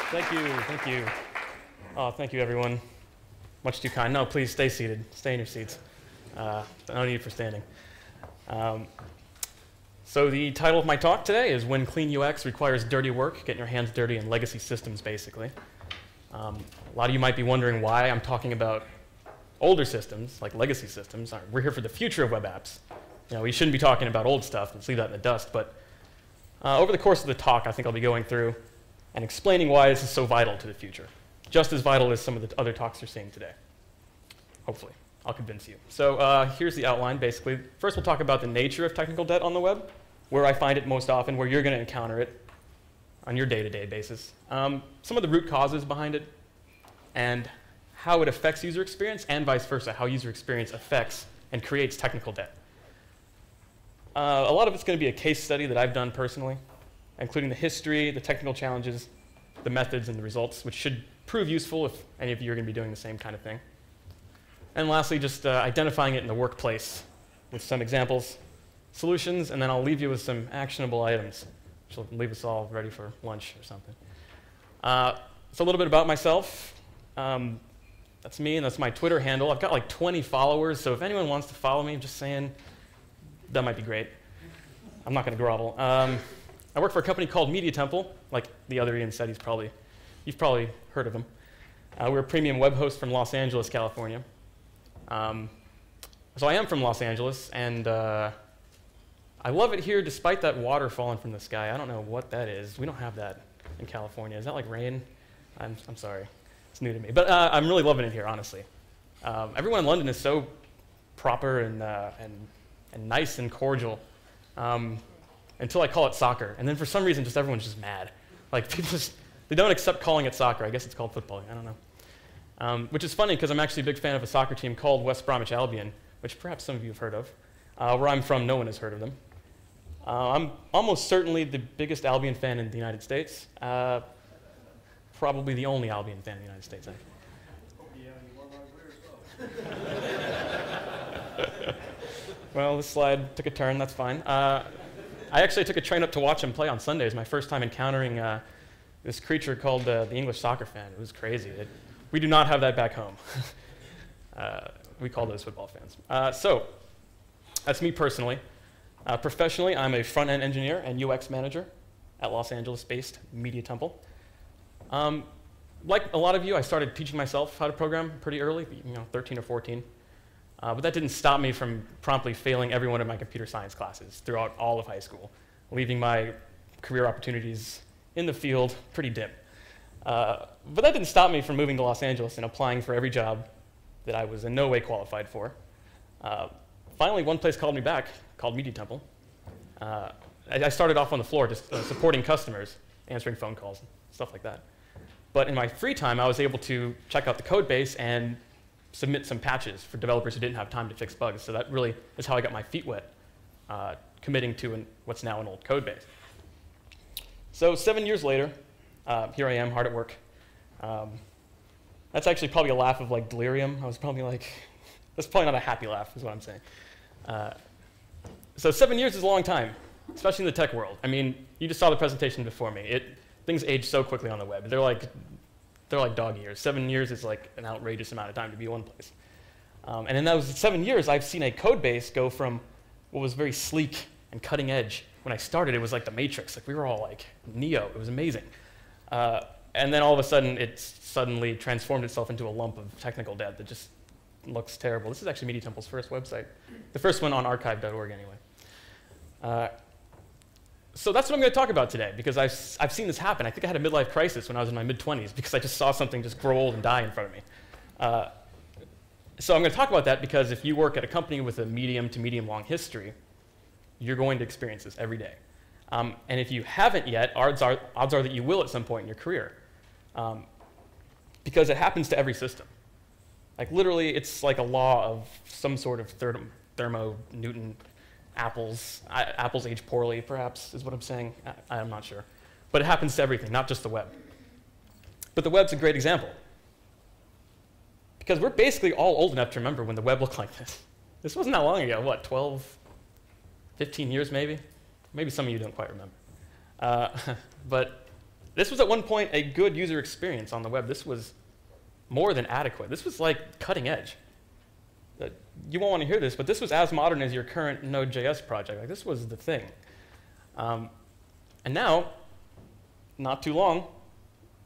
Thank you, thank you. Oh, thank you, everyone. Much too kind. No, please stay seated. Stay in your seats. No need for standing. So the title of my talk today is When Clean UX Requires Dirty Work, Getting Your Hands Dirty in Legacy Systems, basically. A lot of you might be wondering why I'm talking about older systems, like legacy systems. We're here for the future of web apps. We shouldn't be talking about old stuff. Let's leave that in the dust. But over the course of the talk, I think I'll be going through and explaining why this is so vital to the future. Just as vital as some of the other talks you're seeing today. Hopefully, I'll convince you. So here's the outline, basically. First, we'll talk about the nature of technical debt on the web, where I find it most often, where you're going to encounter it on your day-to-day basis. Some of the root causes behind it, and how it affects user experience, and vice versa, how user experience affects and creates technical debt. A lot of it's going to be a case study that I've done personally, including the history, the technical challenges, the methods, and the results, which should prove useful if any of you are going to be doing the same kind of thing. And lastly, just identifying it in the workplace with some examples, solutions, and then I'll leave you with some actionable items, which will leave us all ready for lunch or something. So a little bit about myself. That's me, and that's my Twitter handle. I've got like 20 followers, so if anyone wants to follow me, I'm just saying, that might be great. I'm not going to grovel. I work for a company called Media Temple, like the other Ian said. You've probably heard of him. We're a premium web host from Los Angeles, California. So I am from Los Angeles, and I love it here despite that water falling from the sky. I don't know what that is. We don't have that in California. Is that like rain? I'm sorry. It's new to me. But I'm really loving it here, honestly. Everyone in London is so proper and nice and cordial. Until I call it soccer. And then for some reason, just everyone's just mad. Like, people just, they don't accept calling it soccer. I guess it's called football. I don't know. Which is funny, because I'm actually a big fan of a soccer team called West Bromwich Albion, which perhaps some of you have heard of. Where I'm from, no one has heard of them. I'm almost certainly the biggest Albion fan in the United States. Probably the only Albion fan in the United States, actually. Well, this slide took a turn. That's fine. I actually took a train up to watch him play on Sunday. It was my first time encountering this creature called the English soccer fan. It was crazy. We do not have that back home. We call those football fans. So that's me personally. Professionally, I'm a front-end engineer and UX manager at Los Angeles-based Media Temple. Like a lot of you, I started teaching myself how to program pretty early, 13 or 14. But that didn't stop me from promptly failing every one of my computer science classes throughout all of high school, leaving my career opportunities in the field pretty dim. But that didn't stop me from moving to Los Angeles and applying for every job that I was in no way qualified for. Finally, one place called me back, called Media Temple. I started off on the floor just supporting customers, answering phone calls, and stuff like that. But in my free time, I was able to check out the code base and submit some patches for developers who didn't have time to fix bugs. So that really is how I got my feet wet, committing to what's now an old code base. So 7 years later, here I am, hard at work. That's actually probably a laugh of like delirium. I was probably like, that's probably not a happy laugh, is what I'm saying. So 7 years is a long time, especially in the tech world. I mean, you just saw the presentation before me. Things age so quickly on the web. They're like dog years. 7 years is like an outrageous amount of time to be one place. And in those 7 years, I've seen a code base go from what was very sleek and cutting edge. When I started, it was like the Matrix. Like we were all like Neo. It was amazing. And then all of a sudden, it suddenly transformed itself into a lump of technical debt that just looks terrible. This is actually Media Temple's first website. The first one on archive.org anyway. So that's what I'm going to talk about today, because I've seen this happen. I think I had a midlife crisis when I was in my mid-20s because I just saw something just grow old and die in front of me. So I'm going to talk about that because if you work at a company with a medium to medium-long history, you're going to experience this every day. And if you haven't yet, odds are that you will at some point in your career, because it happens to every system. Like literally, it's like a law of some sort of thermo-Newton. Apples age poorly, perhaps, is what I'm saying. I'm not sure. But it happens to everything, not just the web. But the web's a great example. Because we're basically all old enough to remember when the web looked like this. This wasn't that long ago, what, 12, 15 years maybe? Maybe some of you don't quite remember. But This was at one point a good user experience on the web. This was more than adequate. This was like cutting edge. You won't want to hear this, but this was as modern as your current Node.js project. Like, this was the thing. And now, not too long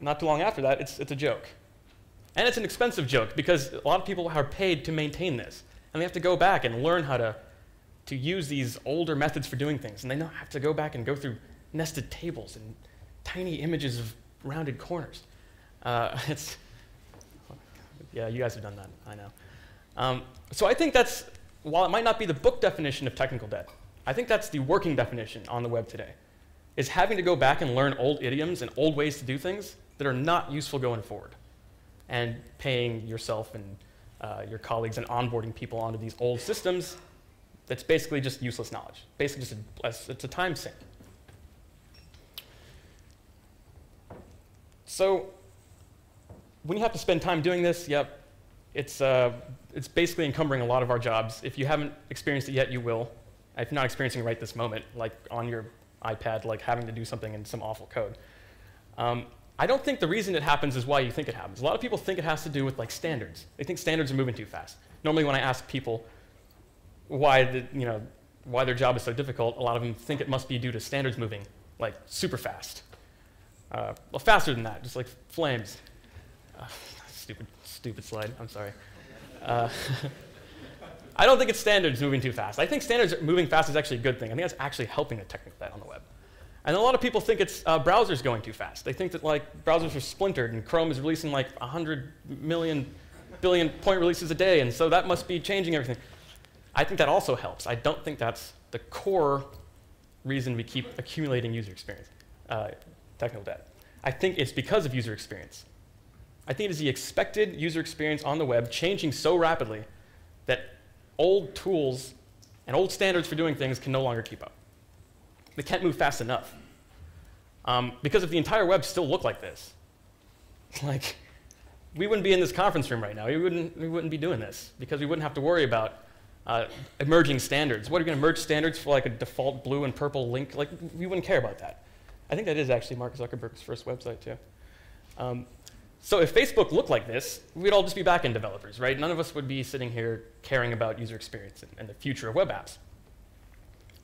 after that, it's a joke. And it's an expensive joke, because a lot of people are paid to maintain this. And they have to go back and learn how to use these older methods for doing things. And they have to go back and go through nested tables and tiny images of rounded corners. Yeah, you guys have done that, I know. So I think that's, while it might not be the book definition of technical debt, I think that's the working definition on the web today, is having to go back and learn old idioms and old ways to do things that are not useful going forward, and paying yourself and your colleagues and onboarding people onto these old systems that's basically just useless knowledge. Basically just it's a time sink. So when you have to spend time doing this, yep, it's basically encumbering a lot of our jobs. If you haven't experienced it yet, you will. If you're not experiencing it right this moment, like on your iPad, like having to do something in some awful code. I don't think the reason it happens is why you think it happens. A lot of people think it has to do with like standards. They think standards are moving too fast. Normally when I ask people why their job is so difficult, a lot of them think it must be due to standards moving like super fast. Well, faster than that, just like flames. Stupid slide, I'm sorry. I don't think it's standards moving too fast. I think standards moving fast is actually a good thing. I think that's actually helping the technical debt on the web. And a lot of people think it's browsers going too fast. They think that like browsers are splintered and Chrome is releasing like 100 billion point releases a day, and so that must be changing everything. I think that also helps. I don't think that's the core reason we keep accumulating user experience, technical debt. I think it's because of user experience. I think it is the expected user experience on the web changing so rapidly that old tools and old standards for doing things can no longer keep up. They can't move fast enough. Because if the entire web still looked like this, like, we wouldn't be in this conference room right now. We wouldn't be doing this, because we wouldn't have to worry about emerging standards. What, are you going to merge standards for like a default blue and purple link? Like, we wouldn't care about that. I think that is actually Mark Zuckerberg's first website, too. So if Facebook looked like this, we'd all just be back-end developers, right? None of us would be sitting here caring about user experience and the future of web apps.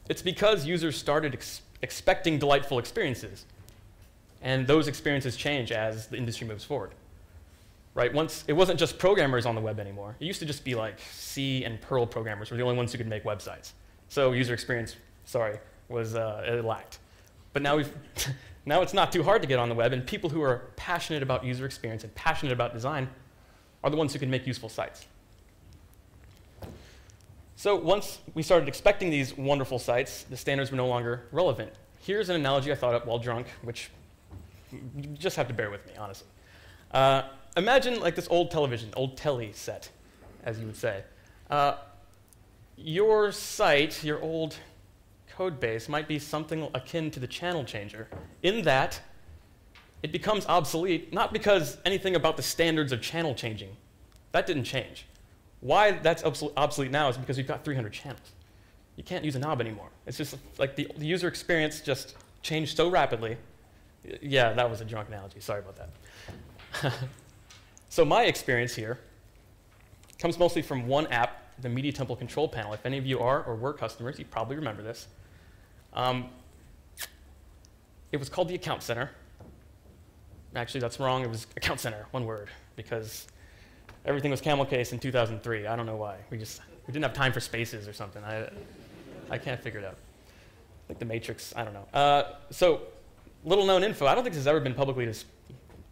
It's because users started expecting delightful experiences, and those experiences change as the industry moves forward. Right? Once, it wasn't just programmers on the web anymore. It used to just be like C and Perl programmers were the only ones who could make websites. So user experience, was it lacked. But now now it's not too hard to get on the web, and people who are passionate about user experience and passionate about design are the ones who can make useful sites. So once we started expecting these wonderful sites, the standards were no longer relevant. Here's an analogy I thought up while drunk, which you just have to bear with me, honestly. Imagine like this old television, old telly set, as you would say. Your site, your old code base, might be something akin to the channel changer, in that it becomes obsolete, not because anything about the standards of channel changing. That didn't change. Why that's obsolete now is because we've got 300 channels. You can't use a knob anymore. It's just like the user experience just changed so rapidly. Yeah, that was a drunk analogy. Sorry about that. So my experience here comes mostly from one app, the Media Temple Control Panel. If any of you are or were customers, you probably remember this. It was called the Account Center. Actually, that's wrong. It was Account Center, one word, because everything was camel case in 2003. I don't know why. We didn't have time for spaces or something. I can't figure it out. Like the Matrix, I don't know. So little known info. I don't think this has ever been publicly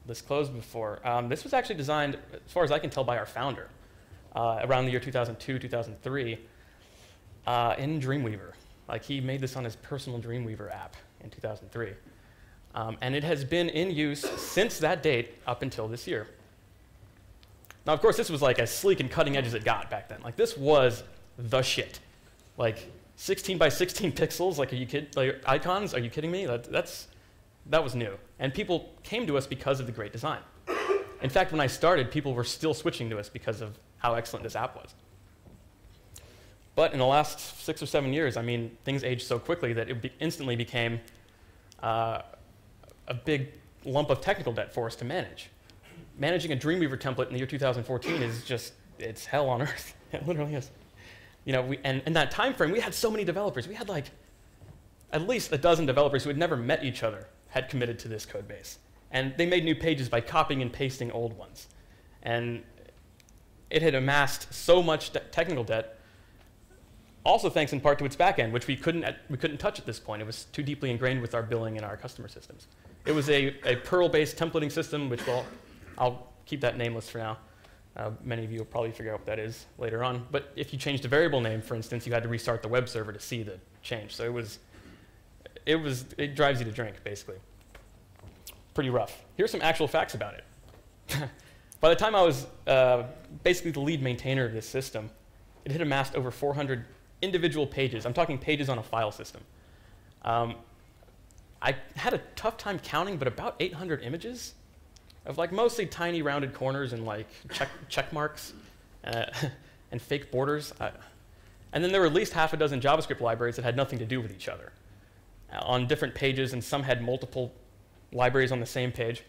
disclosed before. This was actually designed, as far as I can tell, by our founder around the year 2002, 2003 in Dreamweaver. Like, he made this on his personal Dreamweaver app in 2003. And it has been in use since that date up until this year. Now, of course, this was like as sleek and cutting edge as it got back then. Like, this was the shit. Like, 16 by 16 pixels, like, are you kidding? Like, icons, are you kidding me? That was new. And people came to us because of the great design. In fact, when I started, people were still switching to us because of how excellent this app was. But in the last 6 or 7 years, I mean, things aged so quickly that it instantly became a big lump of technical debt for us to manage. Managing a Dreamweaver template in the year 2014 is just, it's hell on earth. It literally is. You know, and in that time frame, we had so many developers. We had like at least a dozen developers who had never met each other had committed to this code base. And they made new pages by copying and pasting old ones. And it had amassed so much technical debt, also thanks in part to its backend, which we couldn't touch at this point. It was too deeply ingrained with our billing and our customer systems. It was a Perl-based templating system, which I'll keep that nameless for now. Many of you will probably figure out what that is later on. But if you changed a variable name, for instance, you had to restart the web server to see the change. So it drives you to drink, basically. Pretty rough. Here's some actual facts about it. By the time I was basically the lead maintainer of this system, it had amassed over 400 individual pages. I'm talking pages on a file system. I had a tough time counting, but about 800 images of like mostly tiny rounded corners and like check marks and fake borders. And then there were at least half a dozen JavaScript libraries that had nothing to do with each other on different pages, and some had multiple libraries on the same page.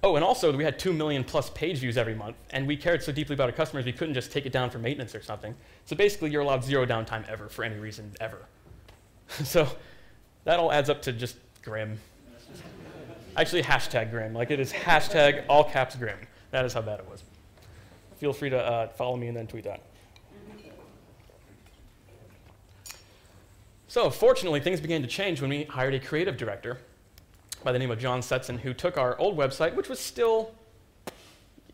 Oh, and also we had 2 million plus page views every month, and we cared so deeply about our customers we couldn't just take it down for maintenance or something. So basically you're allowed 0 downtime ever for any reason ever. So that all adds up to just grim. Actually hashtag grim, like it is hashtag all caps grim. That is how bad it was. Feel free to follow me and then tweet that. So fortunately things began to change when we hired a creative director by the name of John Setson, who took our old website, which was still,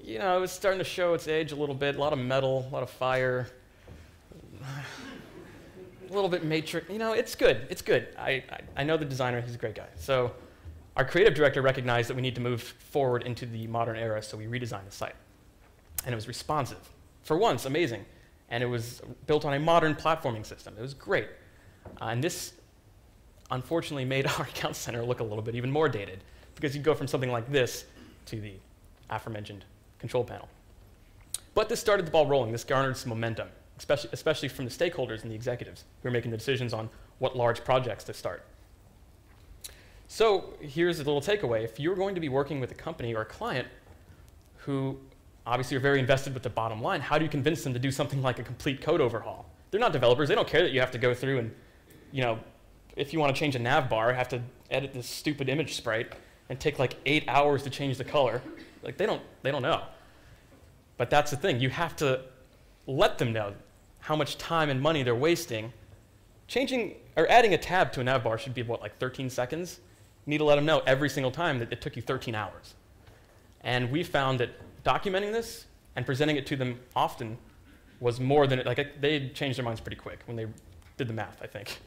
you know, it was starting to show its age a little bit, a lot of metal, a lot of fire, a little bit matrix. You know, it's good, it's good. I know the designer, he's a great guy. So our creative director recognized that we need to move forward into the modern era, so we redesigned the site. And it was responsive. For once, amazing. And it was built on a modern platforming system. It was great. And this unfortunately made our account center look a little bit even more dated, because you go from something like this to the aforementioned control panel. But this started the ball rolling. This garnered some momentum, especially from the stakeholders and the executives who were making the decisions on what large projects to start. So here's a little takeaway. If you're going to be working with a company or a client who obviously are very invested with the bottom line, how do you convince them to do something like a complete code overhaul? They're not developers. They don't care that you have to go through and, you know, if you want to change a nav bar, have to edit this stupid image sprite and take like 8 hours to change the color. Like they don't know. But that's the thing. You have to let them know how much time and money they're wasting. Changing or adding a tab to a nav bar should be what, like 13 seconds? You need to let them know every single time that it took you 13 hours. And we found that documenting this and presenting it to them often was more than, like they changed their minds pretty quick when they did the math, I think.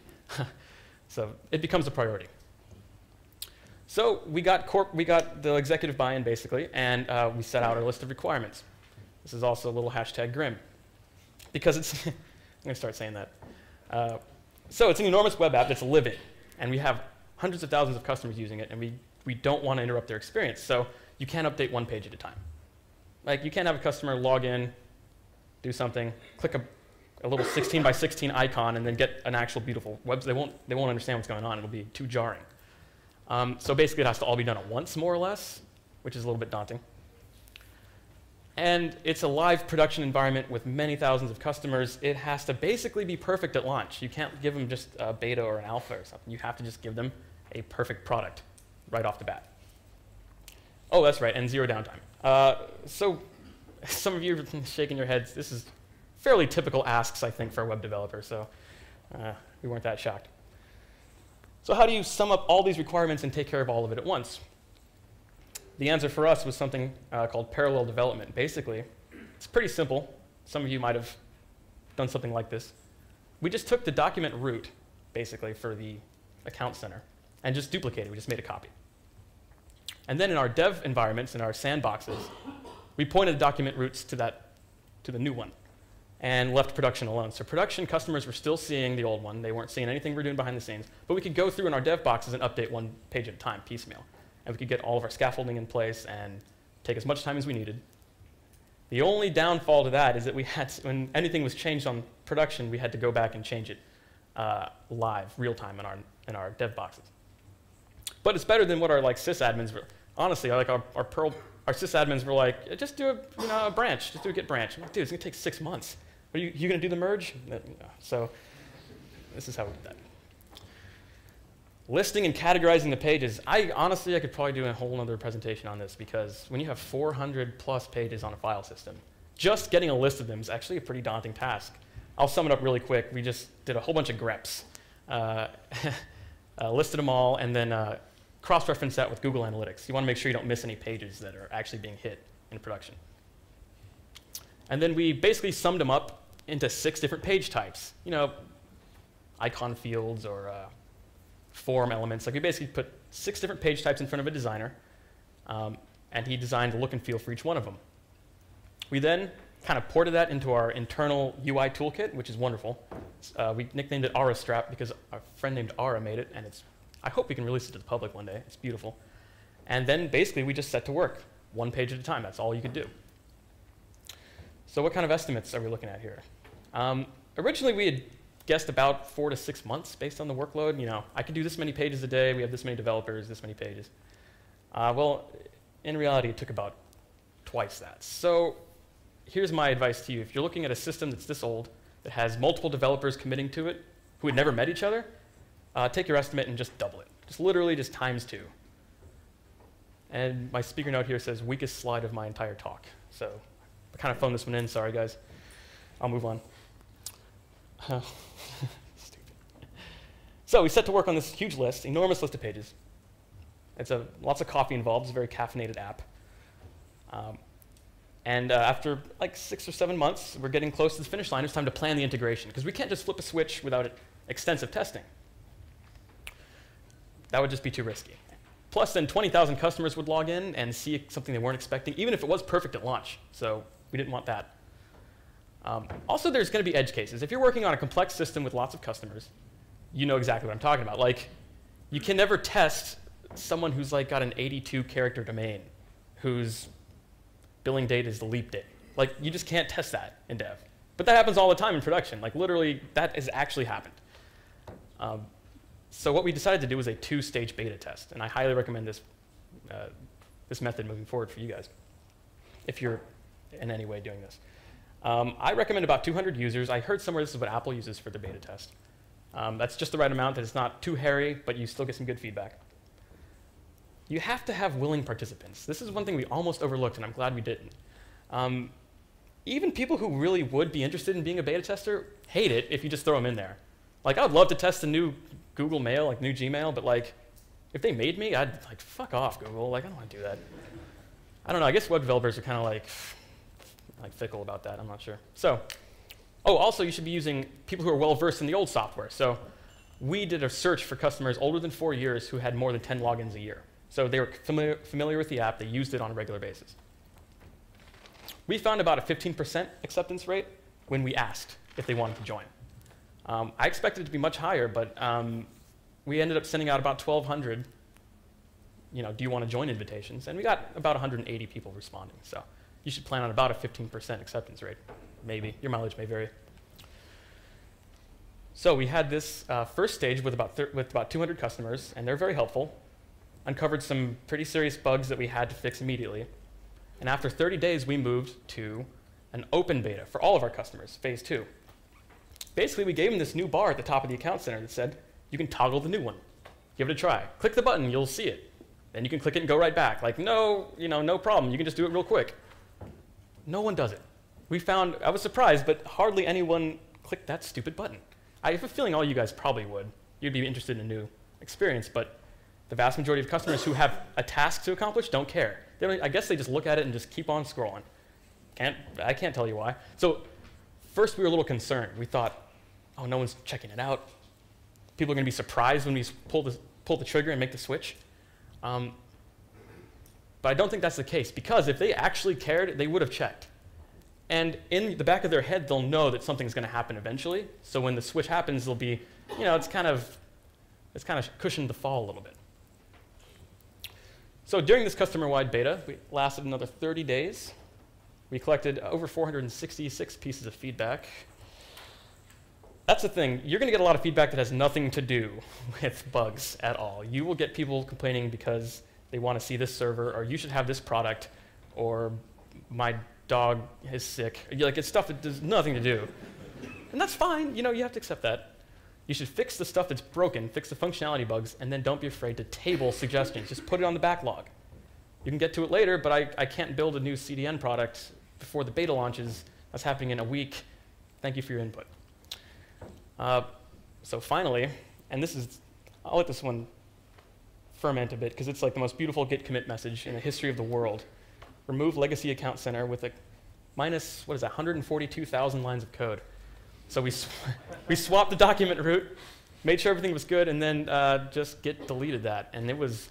So it becomes a priority. So we got the executive buy-in, basically, and we set out our list of requirements. This is also a little hashtag grim, because it's, I'm going to start saying that. So it's an enormous web app that's live-in, and we have hundreds of thousands of customers using it, and we don't want to interrupt their experience. So you can't update one page at a time. Like you can't have a customer log in, do something, click a little 16 by 16 icon, and then get an actual beautiful web. They won't understand what's going on. It'll be too jarring. So basically, it has to all be done at once, more or less, which is a little bit daunting. And it's a live production environment with many thousands of customers. It has to basically be perfect at launch. You can't give them just a beta or an alpha or something. You have to just give them a perfect product right off the bat. Oh, that's right, and 0 downtime. So some of you are shaking your heads. This is fairly typical asks, I think, for a web developer, so we weren't that shocked. So how do you sum up all these requirements and take care of all of it at once? The answer for us was something called parallel development. Basically, it's pretty simple. Some of you might have done something like this. We just took the document root, basically, for the account center, and just duplicated. We just made a copy. And then in our dev environments, in our sandboxes, we pointed the document roots to the new one, and left production alone. So production customers were still seeing the old one. They weren't seeing anything we're doing behind the scenes. But we could go through in our dev boxes and update one page at a time, piecemeal. And we could get all of our scaffolding in place and take as much time as we needed. The only downfall to that is that we had to, when anything was changed on production, we had to go back and change it live, real time in our dev boxes. But it's better than what our like sysadmins were. Honestly, like our sysadmins were like, just do a branch, just do a git branch. I'm like, dude, it's gonna take 6 months. Are you gonna do the merge? No. So this is how we did that. Listing and categorizing the pages. Honestly, I could probably do a whole other presentation on this because when you have 400 plus pages on a file system, just getting a list of them is actually a pretty daunting task. I'll sum it up really quick. We just did a whole bunch of greps, listed them all, and then cross-reference that with Google Analytics. You want to make sure you don't miss any pages that are actually being hit in production. And then we basically summed them up into 6 different page types. You know, icon fields or form elements. Like we basically put 6 different page types in front of a designer, and he designed the look and feel for each one of them. We then kind of ported that into our internal UI toolkit, which is wonderful. We nicknamed it Aura Strap because a friend named Aura made it, and I hope we can release it to the public one day. It's beautiful. And then basically we just set to work, 1 page at a time. That's all you could do. So what kind of estimates are we looking at here? Originally we had guessed about 4 to 6 months based on the workload. You know, I could do this many pages a day. We have this many developers, this many pages. Well, in reality, it took about twice that. So here's my advice to you. If you're looking at a system that's this old, that has multiple developers committing to it who had never met each other, take your estimate and just double it. Just literally just times 2. And my speaker note here says weakest slide of my entire talk. So I kind of phoned this one in. Sorry, guys. I'll move on. Stupid. So we set to work on this huge list, enormous list of pages. It's lots of coffee involved. It's a very caffeinated app. And after like 6 or 7 months, we're getting close to the finish line. It's time to plan the integration, because we can't just flip a switch without extensive testing. That would just be too risky. Plus, then 20,000 customers would log in and see something they weren't expecting, even if it was perfect at launch. So we didn't want that. Also, there's going to be edge cases. If you're working on a complex system with lots of customers, you know exactly what I'm talking about. Like, you can never test someone who's like got an 82-character domain, whose billing date is the leap date. Like, you just can't test that in dev. But that happens all the time in production. Like, literally, that has actually happened. So what we decided to do was a 2-stage beta test, and I highly recommend this, this method moving forward for you guys, if you're in any way doing this. I recommend about 200 users. I heard somewhere this is what Apple uses for their beta test. That's just the right amount, that it's not too hairy, but you still get some good feedback. You have to have willing participants. This is one thing we almost overlooked, and I'm glad we didn't. Even people who really would be interested in being a beta tester hate it if you just throw them in there. Like, I would love to test a new Google Mail, like new Gmail, but like, if they made me, I'd like, fuck off, Google. Like, I don't want to do that. I don't know. I guess web developers are kind of like fickle about that. I'm not sure. So, also, you should be using people who are well-versed in the old software. So we did a search for customers older than 4 years who had more than 10 logins a year. So they were familiar with the app. They used it on a regular basis. We found about a 15% acceptance rate when we asked if they wanted to join. I expected it to be much higher, but we ended up sending out about 1,200, do you want to join invitations? And we got about 180 people responding. So you should plan on about a 15% acceptance rate. Maybe. Your mileage may vary. So we had this first stage with about 200 customers, and they're very helpful. Uncovered some pretty serious bugs that we had to fix immediately. And after 30 days, we moved to an open beta for all of our customers, phase 2. Basically, we gave them this new bar at the top of the account center that said, you can toggle the new one. Give it a try. Click the button, you'll see it. Then you can click it and go right back. Like, no problem. You can just do it real quick. No one does it. I was surprised, but hardly anyone clicked that stupid button. I have a feeling all you guys probably would. You'd be interested in a new experience, but the vast majority of customers who have a task to accomplish don't care. I guess they just look at it and just keep on scrolling. I can't tell you why. So first we were a little concerned. We thought, oh, no one's checking it out. People are going to be surprised when we pull the trigger and make the switch. But I don't think that's the case, because if they actually cared, they would have checked. And in the back of their head, they'll know that something's going to happen eventually. So when the switch happens, they'll be, it's kind of cushioned the fall a little bit. So during this customer-wide beta, we lasted another 30 days. We collected over 466 pieces of feedback. That's the thing. You're going to get a lot of feedback that has nothing to do with bugs at all. You will get people complaining because they want to see this server, or you should have this product, or my dog is sick. Like, it's stuff that does nothing to do. And that's fine. You know, you have to accept that. You should fix the stuff that's broken, fix the functionality bugs, and then don't be afraid to table suggestions. Just put it on the backlog. You can get to it later, but I can't build a new CDN product before the beta launches. That's happening in a week. Thank you for your input. So finally, and this is, I'll let this one ferment a bit because it's like the most beautiful git commit message in the history of the world. Remove legacy account center with a minus, what is that, 142,000 lines of code. So we swapped the document root, made sure everything was good, and then just git deleted that. And it was,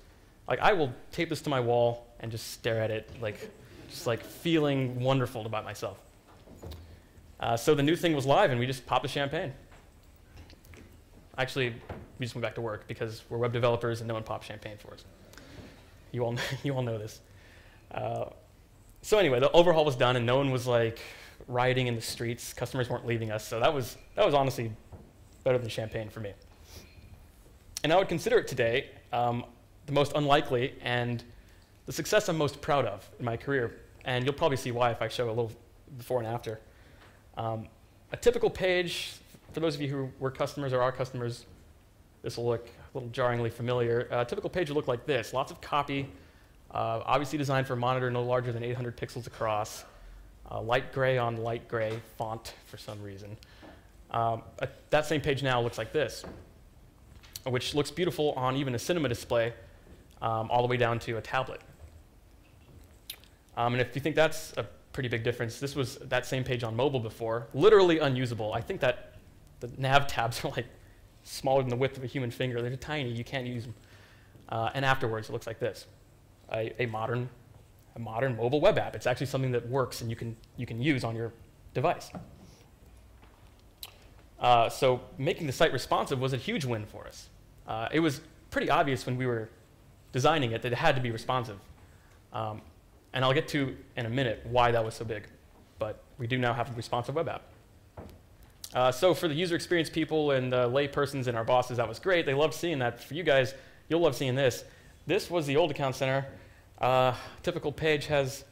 like, I will tape this to my wall and just stare at it, like, just like feeling wonderful about myself. So the new thing was live, and we just popped the champagne. Actually, we just went back to work because we're web developers and no one pops champagne for us. You all know this. So anyway, the overhaul was done, and no one was like rioting in the streets. Customers weren't leaving us, so that was honestly better than champagne for me. And I would consider it today the most unlikely and the success I'm most proud of in my career. And you'll probably see why if I show a little before and after. A typical page, for those of you who were customers or are customers, this will look a little jarringly familiar. A typical page will look like this. Lots of copy, obviously designed for a monitor no larger than 800 pixels across, light gray on light gray font for some reason. That same page now looks like this, which looks beautiful on even a cinema display, all the way down to a tablet. And if you think that's a pretty big difference, this was that same page on mobile before, literally unusable. I think that the nav tabs are like smaller than the width of a human finger. They're tiny, you can't use them. And afterwards, it looks like this, a modern mobile web app. It's actually something that works and you can use on your device. So making the site responsive was a huge win for us. It was pretty obvious when we were designing it that it had to be responsive. And I'll get to in a minute why that was so big. But we do now have a responsive web app. So for the user experience people and the lay persons and our bosses, that was great. They loved seeing that. For you guys, you'll love seeing this. This was the old account center. Typical page has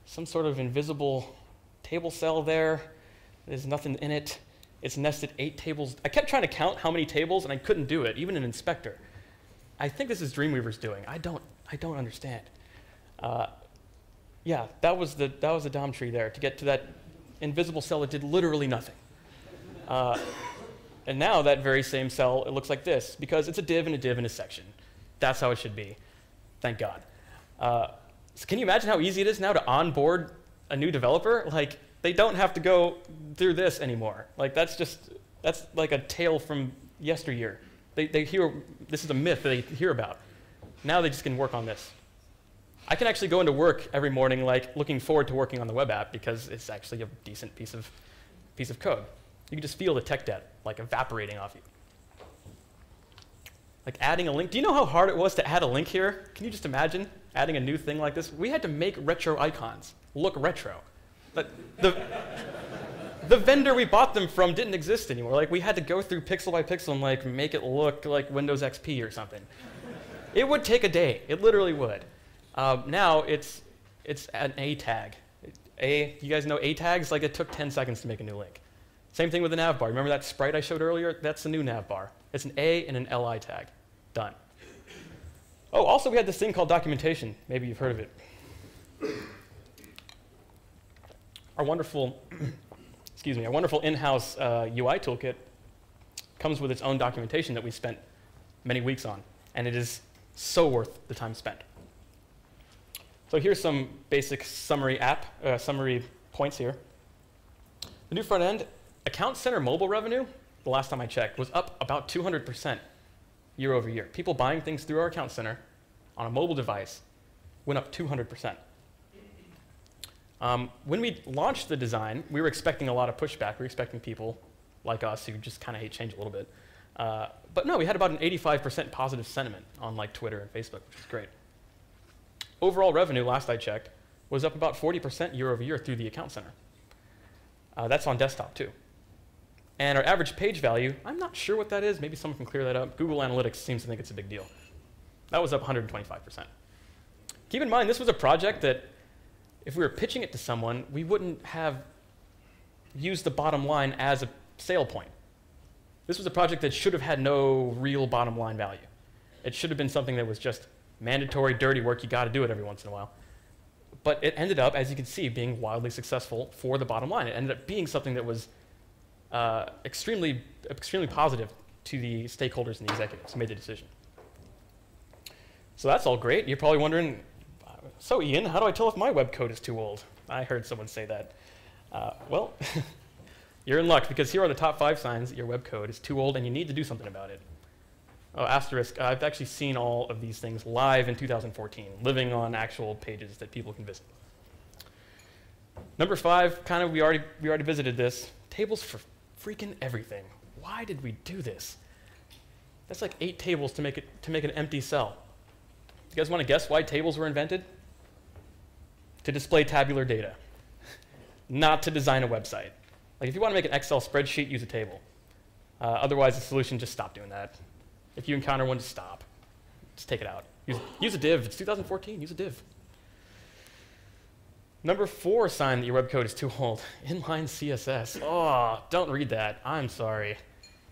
some sort of invisible table cell there. There's nothing in it. It's nested 8 tables. I kept trying to count how many tables, and I couldn't do it, even in Inspector. I think this is Dreamweaver's doing. I don't understand. Yeah, that was the DOM tree there to get to that invisible cell that did literally nothing. And now that very same cell, it looks like this, because it's a div and a div and a section. That's how it should be. Thank God. So can you imagine how easy it is now to onboard a new developer? Like, they don't have to go through this anymore. Like, that's like a tale from yesteryear. They hear, this is a myth that they hear about. Now they just can work on this. I can actually go into work every morning like looking forward to working on the web app because it's actually a decent piece of code. You can just feel the tech debt like evaporating off you. Like adding a link. Do you know how hard it was to add a link here? Can you just imagine adding a new thing like this? We had to make retro icons look retro. But the vendor we bought them from didn't exist anymore. Like, we had to go through pixel by pixel and like make it look like Windows XP or something. It would take a day. It literally would. Now it's an A tag. You guys know A tags? Like, it took 10 seconds to make a new link. Same thing with the nav bar. Remember that sprite I showed earlier? That's the new nav bar. It's an A and an LI tag. Done. Oh, also we had this thing called documentation. Maybe you've heard of it. Our wonderful, excuse me, our wonderful in-house UI toolkit comes with its own documentation that we spent many weeks on, and it is so worth the time spent. So here's some basic summary points here. The new front end, Account Center mobile revenue, the last time I checked, was up about 200% year over year. People buying things through our Account Center on a mobile device went up 200%. When we launched the design, we were expecting a lot of pushback. We were expecting people like us who just kind of hate change a little bit. But no, we had about an 85% positive sentiment on like Twitter and Facebook, which is great. Overall revenue, last I checked, was up about 40% year over year through the Account Center. That's on desktop too. And our average page value, I'm not sure what that is. Maybe someone can clear that up. Google Analytics seems to think it's a big deal. That was up 125%. Keep in mind, this was a project that if we were pitching it to someone, we wouldn't have used the bottom line as a sale point. This was a project that should have had no real bottom line value. It should have been something that was just mandatory, dirty work. You got to do it every once in a while. But it ended up, as you can see, being wildly successful for the bottom line. It ended up being something that was extremely positive to the stakeholders and the executives who made the decision. So that's all great. You're probably wondering, so Ian, how do I tell if my web code is too old? I heard someone say that. Well, you're in luck, because here are the top 5 signs that your web code is too old and you need to do something about it. Oh, asterisk, I've actually seen all of these things live in 2014, living on actual pages that people can visit. Number 5, kind of, we already visited this, tables for freaking everything. Why did we do this? That's like 8 tables to make an empty cell. You guys want to guess why tables were invented? To display tabular data, not to design a website. Like if you want to make an Excel spreadsheet, use a table. Otherwise, the solution, just stop doing that. If you encounter one, just stop. Just take it out. Use a div. It's 2014. Use a div. Number 4 sign that your web code is too old, inline CSS. Oh, don't read that. I'm sorry.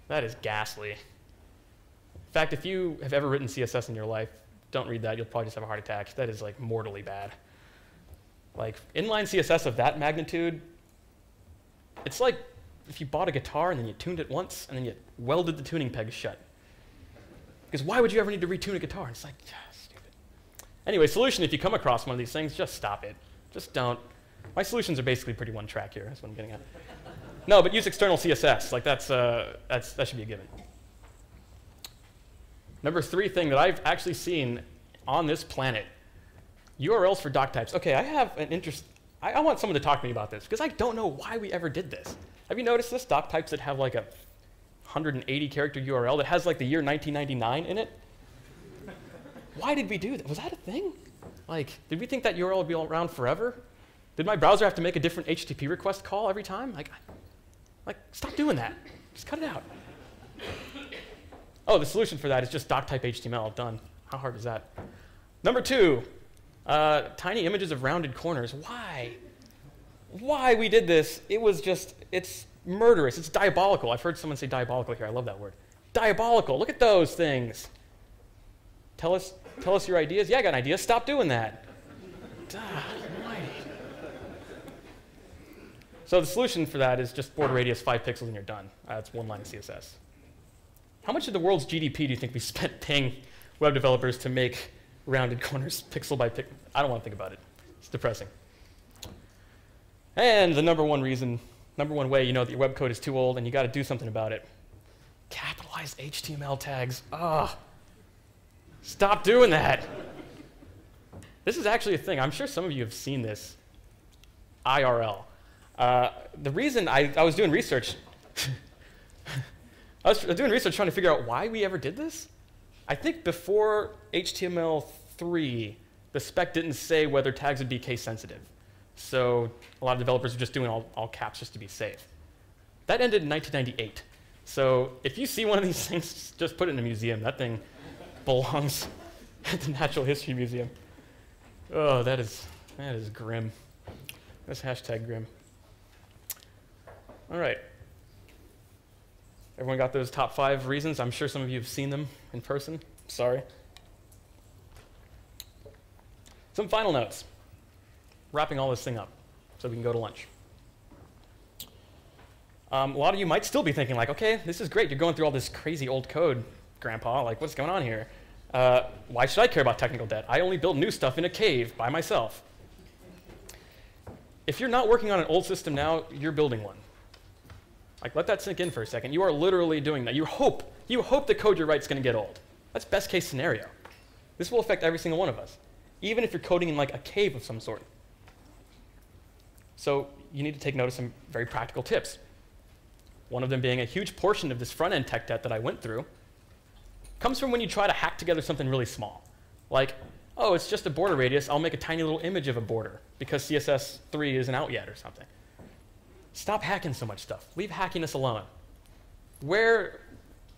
That is ghastly. In fact, if you have ever written CSS in your life, don't read that. You'll probably just have a heart attack. That is like mortally bad. Like inline CSS of that magnitude, it's like if you bought a guitar and then you tuned it once and then you welded the tuning pegs shut. Because why would you ever need to retune a guitar? It's like, stupid. Anyway, solution, if you come across one of these things, just stop it. Just don't. My solutions are basically pretty one track here, that's what I'm getting at. No, but use external CSS. Like that should be a given. Number 3 thing that I've actually seen on this planet, URLs for doc types. Okay, I have an interest. I want someone to talk to me about this, because I don't know why we ever did this. Have you noticed this? Doc types that have like a 180 character URL that has like the year 1999 in it? Why did we do that? Was that a thing? Like, did we think that URL would be around forever? Did my browser have to make a different HTTP request call every time? Like, stop doing that. Just cut it out. Oh, the solution for that is just doc type HTML. Done. How hard is that? Number 2, tiny images of rounded corners. Why? Why we did this? It was just, it's murderous. It's diabolical. I've heard someone say diabolical here. I love that word. Diabolical. Look at those things. Tell us your ideas. Yeah, I got an idea. Stop doing that. Almighty. So the solution for that is just border radius 5 pixels and you're done. That's one line of CSS. How much of the world's GDP do you think we spent paying web developers to make rounded corners pixel by pixel? I don't want to think about it. It's depressing. And the number 1 way you know that your web code is too old and you got to do something about it. Capitalize HTML tags. Ugh. Stop doing that. This is actually a thing. I'm sure some of you have seen this IRL. The reason I was doing research, I was doing research trying to figure out why we ever did this. I think before HTML3, the spec didn't say whether tags would be case sensitive. So a lot of developers were just doing all caps just to be safe. That ended in 1998. So if you see one of these things, just put it in a museum. That thing belongs at the Natural History Museum. Oh, that is grim. That's hashtag grim. All right. Everyone got those top 5 reasons? I'm sure some of you have seen them in person. Sorry. Some final notes. Wrapping all this thing up so we can go to lunch. A lot of you might still be thinking like, okay, this is great. You're going through all this crazy old code, Grandpa. Like, what's going on here? Why should I care about technical debt? I only build new stuff in a cave by myself. If you're not working on an old system now, you're building one. Like, let that sink in for a second. You are literally doing that. You hope the code you write is going to get old. That's best case scenario. This will affect every single one of us, even if you're coding in like a cave of some sort. So you need to take note of some very practical tips. One of them being a huge portion of this front-end tech debt that I went through comes from when you try to hack together something really small. Like, oh, it's just a border radius. I'll make a tiny little image of a border because CSS 3 isn't out yet or something. Stop hacking so much stuff. Leave hackiness alone. where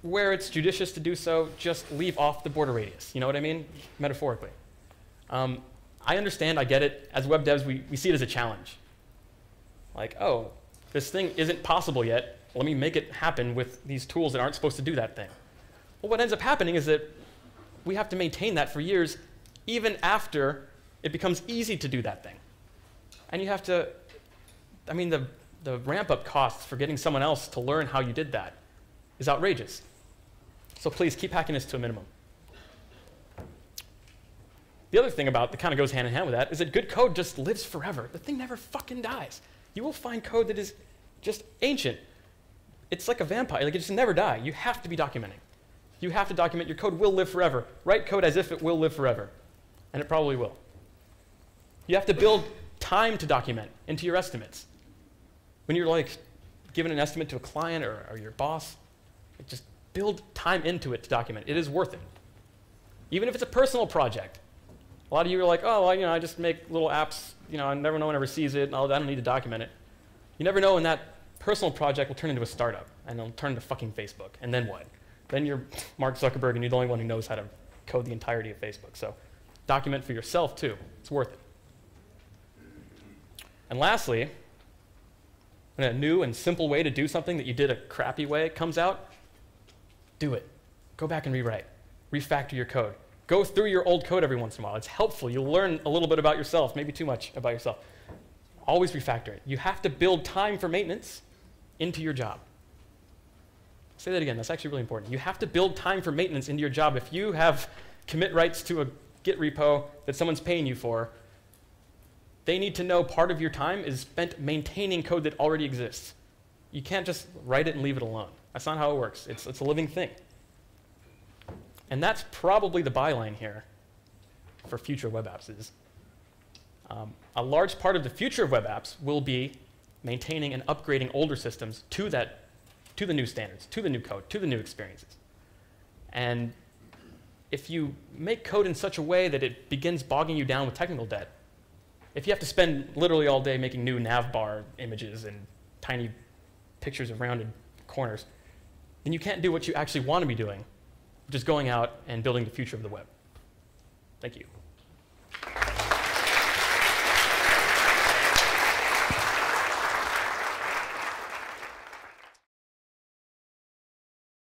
it's judicious to do so, just leave off the border radius. You know what I mean? Metaphorically. I understand, I get it. As web devs, we see it as a challenge. Like, oh, this thing isn't possible yet. Let me make it happen with these tools that aren't supposed to do that thing. Well, what ends up happening is that we have to maintain that for years, even after it becomes easy to do that thing. And you have to, I mean, the ramp-up costs for getting someone else to learn how you did that is outrageous. So please keep hacking this to a minimum. The other thing about that kind of goes hand in hand with that is that good code just lives forever. The thing never fucking dies. You will find code that is just ancient. It's like a vampire. Like, it just never die. You have to be documenting. You have to document. Your code will live forever. Write code as if it will live forever. And it probably will. You have to build time to document into your estimates. When you're like giving an estimate to a client or your boss, just build time into it to document. It is worth it. Even if it's a personal project. A lot of you are like, oh, well, I just make little apps, and never no one ever sees it, and I don't need to document it. You never know when that personal project will turn into a startup, and it'll turn into fucking Facebook, and then what? Then you're Mark Zuckerberg, and you're the only one who knows how to code the entirety of Facebook. So document for yourself, too. It's worth it. And lastly, when a new and simple way to do something that you did a crappy way comes out, do it. Go back and rewrite. Refactor your code. Go through your old code every once in a while. It's helpful. You'll learn a little bit about yourself, maybe too much about yourself. Always refactor it. You have to build time for maintenance into your job. I'll say that again. That's actually really important. You have to build time for maintenance into your job. If you have commit rights to a Git repo that someone's paying you for, they need to know part of your time is spent maintaining code that already exists. You can't just write it and leave it alone. That's not how it works. It's a living thing. And that's probably the byline here for future web apps is a large part of the future of web apps will be maintaining and upgrading older systems to the new standards, to the new code, to the new experiences. And if you make code in such a way that it begins bogging you down with technical debt, if you have to spend literally all day making new nav bar images and tiny pictures of rounded corners, then you can't do what you actually want to be doing, which is going out and building the future of the web. Thank you.